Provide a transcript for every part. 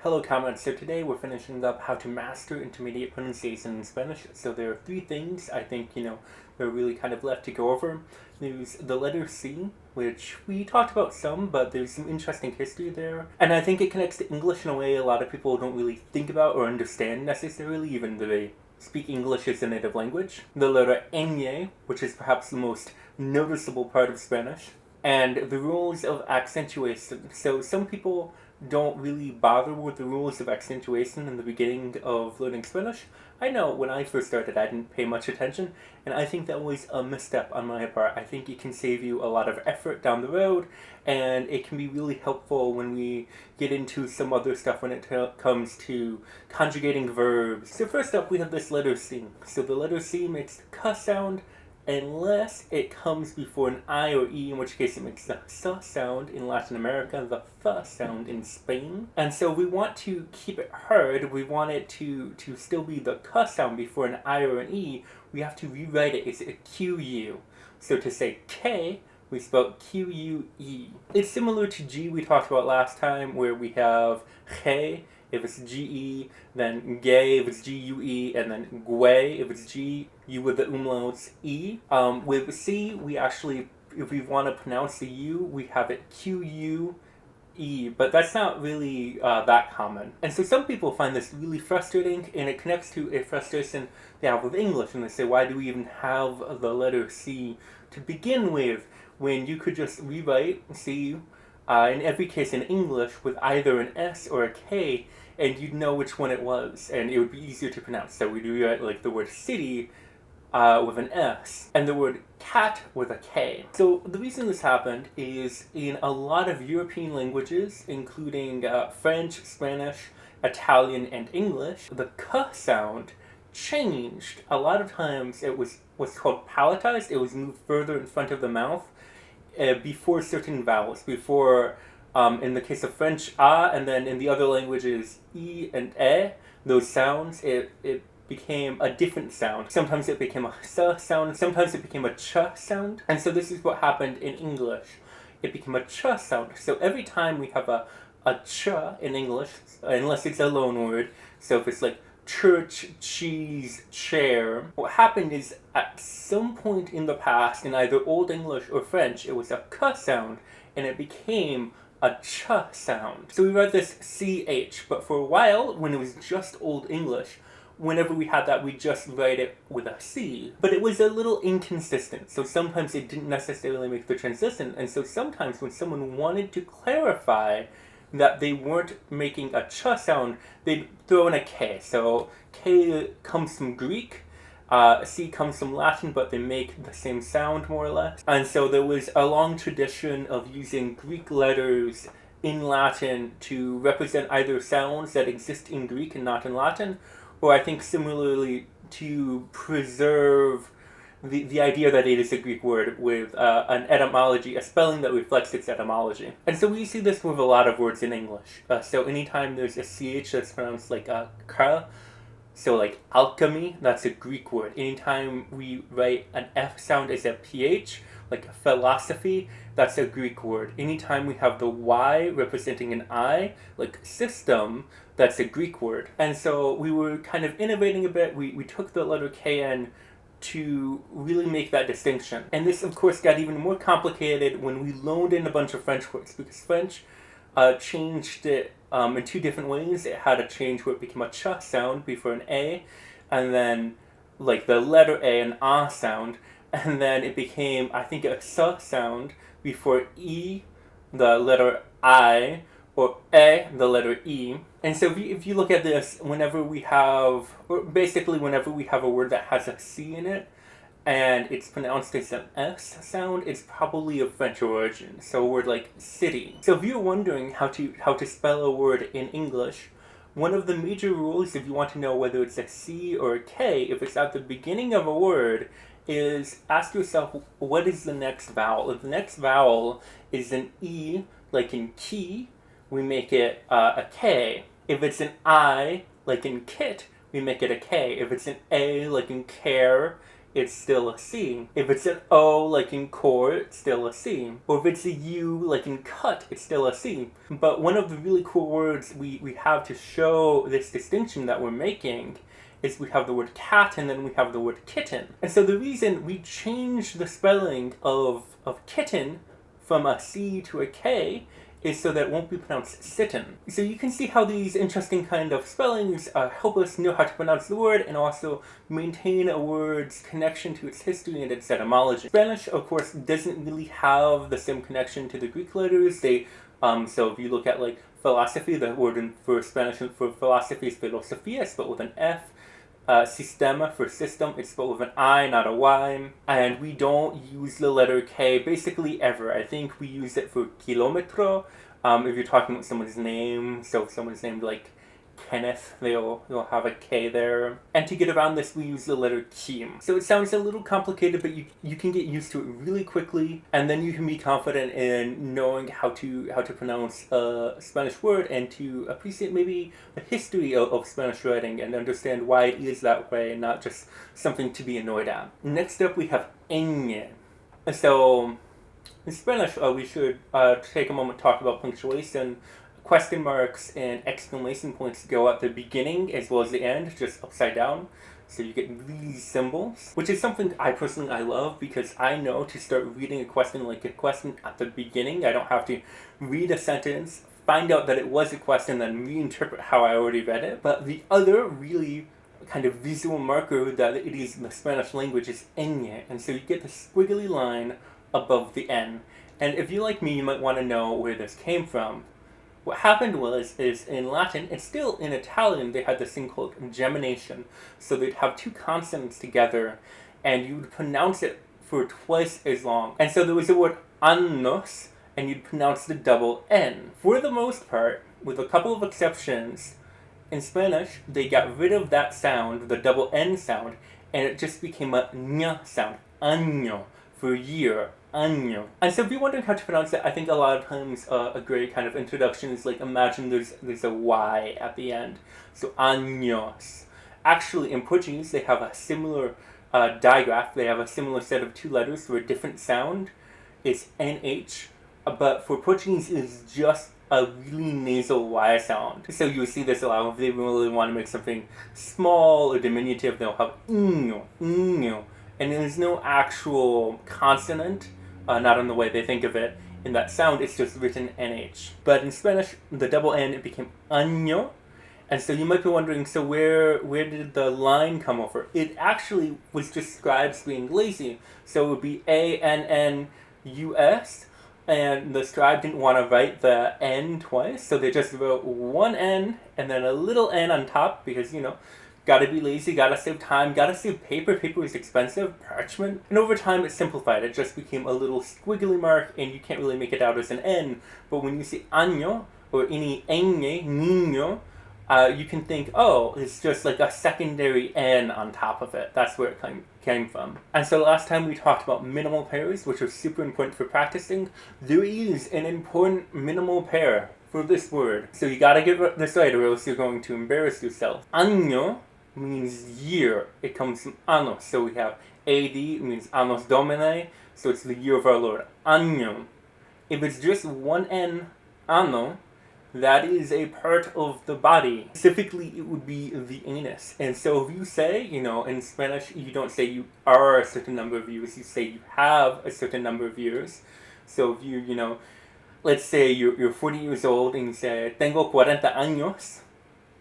Hello comments, so today we're finishing up how to master intermediate pronunciation in Spanish. So there are three things I think, that are really kind of left to go over. There's the letter C, which we talked about some, but there's some interesting history there. And I think it connects to English in a way a lot of people don't really think about or understand necessarily, even though they speak English as a native language. The letter ñ, which is perhaps the most noticeable part of Spanish. And the rules of accentuation. So some people don't really bother with the rules of accentuation in the beginning of learning Spanish. I know when I first started I didn't pay much attention, and I think that was a misstep on my part. I think it can save you a lot of effort down the road, and it can be really helpful when we get into some other stuff when it comes to conjugating verbs. So first up we have this letter C. So the letter C makes the k sound unless it comes before an I or E, in which case it makes the S sound in Latin America, the F sound in Spain. And so we want to keep it heard, we want it to still be the K sound before an I or an E, we have to rewrite it as a QU. So to say K, we spell QUE. It's similar to G we talked about last time, where we have G if it's GE, then gay if it's GUE, and then guay if it's GU with the umlauts E. With C, we actually, if we want to pronounce the U, we have it QUE, but that's not really that common. And so some people find this really frustrating, and it connects to a frustration they have with English, and they say, why do we even have the letter C to begin with, when you could just rewrite C in every case in English with either an S or a K, and you'd know which one it was, and it would be easier to pronounce. So we'd rewrite like the word city with an S, and the word cat with a K. So the reason this happened is in a lot of European languages, including French, Spanish, Italian, and English, the K sound changed. A lot of times it was what's called palatized. It was moved further in front of the mouth before certain vowels, before, in the case of French, A, and then in the other languages, I and E, those sounds, it became a different sound. Sometimes it became a S sound, sometimes it became a Ch sound, and so this is what happened in English. It became a Ch sound. So every time we have a Ch in English, unless it's a loan word, so if it's like church, cheese, chair. What happened is at some point in the past, in either Old English or French, it was a K sound, and it became a Ch sound. So we write this CH, but for a while, when it was just Old English, whenever we had that, we just write it with a C. But it was a little inconsistent, so sometimes it didn't necessarily make the transition, and so sometimes when someone wanted to clarify that they weren't making a Ch sound, they'd throw in a K. So K comes from Greek, C comes from Latin, but they make the same sound more or less. And so there was a long tradition of using Greek letters in Latin to represent either sounds that exist in Greek and not in Latin, or I think similarly to preserve the idea that it is a Greek word with an etymology, a spelling that reflects its etymology. And so we see this with a lot of words in English. So anytime there's a CH that's pronounced like a K, so like alchemy, that's a Greek word. Anytime we write an F sound as a PH, like philosophy, that's a Greek word. Anytime we have the Y representing an I, like system, that's a Greek word. And so we were kind of innovating a bit. We took the letter KN to really make that distinction. And this, of course, got even more complicated when we loaned in a bunch of French words, because French changed it in two different ways. It had a change where it became a Ch sound before an A, and then like the letter A, an A sound, and then it became, I think, a S sound before E, the letter I, or E, the letter E. And so if you look at this, whenever we have a word that has a C in it, and it's pronounced as an S sound, it's probably of French origin. So a word like city. So if you're wondering how to spell a word in English, one of the major rules, if you want to know whether it's a C or a K, if it's at the beginning of a word, is ask yourself, what is the next vowel? If the next vowel is an E, like in key, we make it a K. If it's an I, like in kit, we make it a K. If it's an A, like in care, it's still a C. If it's an O, like in core, it's still a C. Or if it's a U, like in cut, it's still a C. But one of the really cool words we have to show this distinction that we're making is we have the word cat and then we have the word kitten. And so the reason we change the spelling of kitten from a C to a K is so that it won't be pronounced sitten. So you can see how these interesting kind of spellings help us know how to pronounce the word and also maintain a word's connection to its history and its etymology. Spanish, of course, doesn't really have the same connection to the Greek letters. So if you look at like philosophy, the word for Spanish for philosophy is filosofía, spelled with an F. Sistema for system, it's spelled with an I, not a Y. And we don't use the letter K basically ever. I think we use it for kilometro. If you're talking about someone's name, so if someone's named like Kenneth, they'll have a K there. And to get around this, we use the letter Kim. So it sounds a little complicated, but you can get used to it really quickly, and then you can be confident in knowing how to pronounce a Spanish word and to appreciate maybe the history of Spanish writing and understand why it is that way and not just something to be annoyed at. Next up, we have ñ. So in Spanish, we should take a moment to talk about punctuation. Question marks and exclamation points go at the beginning as well as the end, just upside down. So you get these symbols, which is something I love because I know to start reading a question at the beginning. I don't have to read a sentence, find out that it was a question, then reinterpret how I already read it. But the other really kind of visual marker that it is in the Spanish language is ñ, and so you get the squiggly line above the N. And if you like me, you might want to know where this came from. What happened is in Latin, and still in Italian, they had this thing called gemination. So they'd have two consonants together, and you would pronounce it for twice as long. And so there was the word annos, and you'd pronounce the double N. For the most part, with a couple of exceptions, in Spanish, they got rid of that sound, the double N sound, and it just became a ñ sound, año, for year. Año. And so if you're wondering how to pronounce it, I think a lot of times a great kind of introduction is like imagine there's a Y at the end. So años. Actually in Portuguese they have a similar digraph. They have a similar set of two letters for a different sound. It's NH. But for Portuguese it's just a really nasal Y sound. So you'll see this a lot if they really want to make something small or diminutive. They'll have ñ, ñ. And there's no actual consonant, not in the way they think of it, in that sound. It's just written NH. But in Spanish, the double N, it became año. And so you might be wondering, so where did the line come over? It actually was just scribes being lazy. So it would be ANNUS, and the scribe didn't want to write the N twice, so they just wrote one N and then a little N on top because, gotta be lazy, gotta save time, gotta save paper. Paper is expensive, parchment. And over time it simplified. It just became a little squiggly mark and you can't really make it out as an N. But when you say año or any ñ, niño, you can think, oh, it's just like a secondary N on top of it. That's where it came from. And so last time we talked about minimal pairs, which are super important for practicing. There is an important minimal pair for this word. So you gotta get this right or else you're going to embarrass yourself. Año means year. It comes from annos. So we have AD, means annos domini, so it's the year of our Lord. Año. If it's just one N, anno, that is a part of the body. Specifically, it would be the anus. And so if you say, in Spanish, you don't say you are a certain number of years, you say you have a certain number of years. So if you, let's say you're 40 years old and you say, tengo 40 años,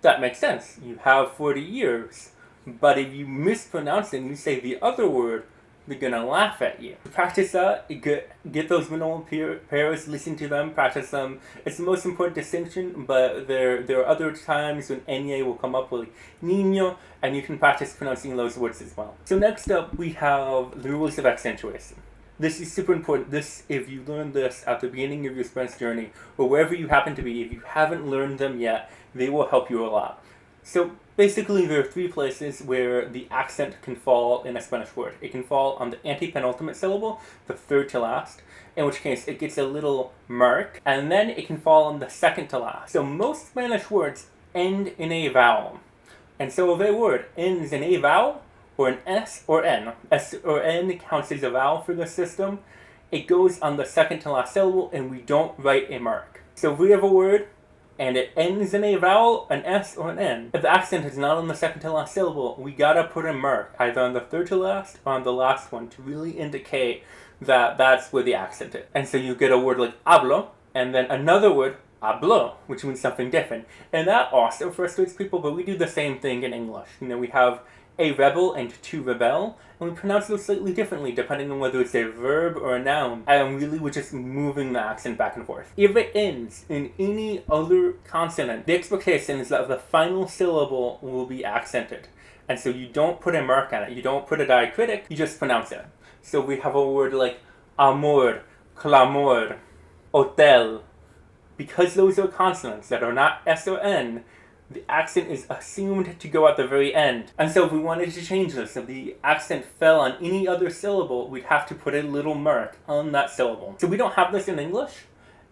that makes sense. You have 40 years. But if you mispronounce it and you say the other word, they're gonna laugh at you. Practice that. Get those minimal pairs. Listen to them. Practice them. It's the most important distinction. But there are other times when ñ will come up with niño, and you can practice pronouncing those words as well. So next up, we have the rules of accentuation. This is super important. If you learn this at the beginning of your Spanish journey, or wherever you happen to be, if you haven't learned them yet, they will help you a lot. So basically, there are three places where the accent can fall in a Spanish word. It can fall on the antepenultimate syllable, the third to last, in which case it gets a little mark, and then it can fall on the second to last. So most Spanish words end in a vowel. And so if a word ends in a vowel, or an S or N. S or N counts as a vowel for the system. It goes on the second to last syllable, and we don't write a mark. So if we have a word and it ends in a vowel, an S or an N, if the accent is not on the second to last syllable, we gotta put a mark either on the third to last or on the last one to really indicate that that's where the accent is. And so you get a word like hablo, and then another word, hablo, which means something different. And that also frustrates people, but we do the same thing in English. We have a rebel and to rebel, and we pronounce those slightly differently depending on whether it's a verb or a noun. And really, we're just moving the accent back and forth. If it ends in any other consonant, the expectation is that the final syllable will be accented. And so you don't put a mark on it, you don't put a diacritic, you just pronounce it. So we have a word like amor, clamor, hotel. Because those are consonants that are not S or N, the accent is assumed to go at the very end. And so if we wanted to change this, if the accent fell on any other syllable, we'd have to put a little mark on that syllable. So we don't have this in English,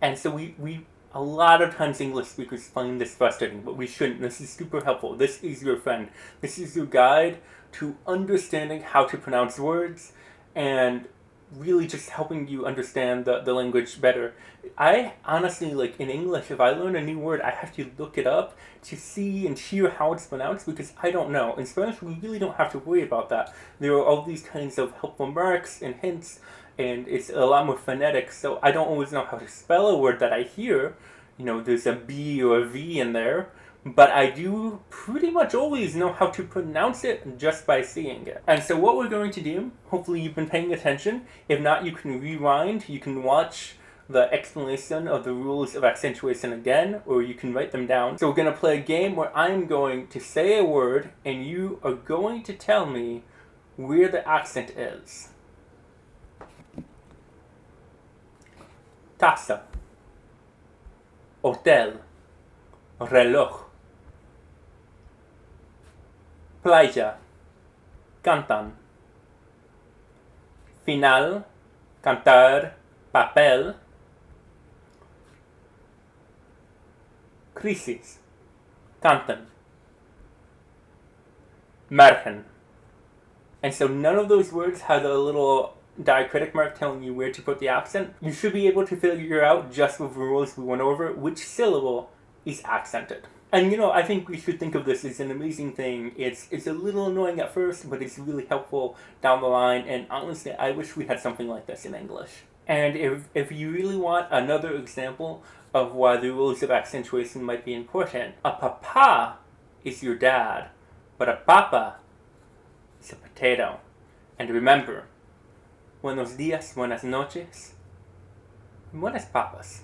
and so we a lot of times English speakers find this frustrating, but we shouldn't. This is super helpful. This is your friend. This is your guide to understanding how to pronounce words and really just helping you understand the language better. I honestly, like in English, if I learn a new word, I have to look it up to see and hear how it's pronounced because I don't know. In Spanish, we really don't have to worry about that. There are all these kinds of helpful marks and hints, and it's a lot more phonetic, so I don't always know how to spell a word that I hear. There's a B or a V in there, but I do pretty much always know how to pronounce it just by seeing it. And so what we're going to do, hopefully you've been paying attention. If not, you can rewind, you can watch the explanation of the rules of accentuation again, or you can write them down. So we're going to play a game where I'm going to say a word, and you are going to tell me where the accent is. Taça, hotel, reloj, playa, cantan, final, cantar, papel, crisis, cantan, margen. And so none of those words have a little diacritic mark telling you where to put the accent. You should be able to figure out, just with the rules we went over, which syllable is accented. And I think we should think of this as an amazing thing. It's a little annoying at first, but it's really helpful down the line, and honestly, I wish we had something like this in English. And if you really want another example of why the rules of accentuation might be important, a papa is your dad, but a papa is a potato. And remember, buenos días, buenas noches, buenas papas.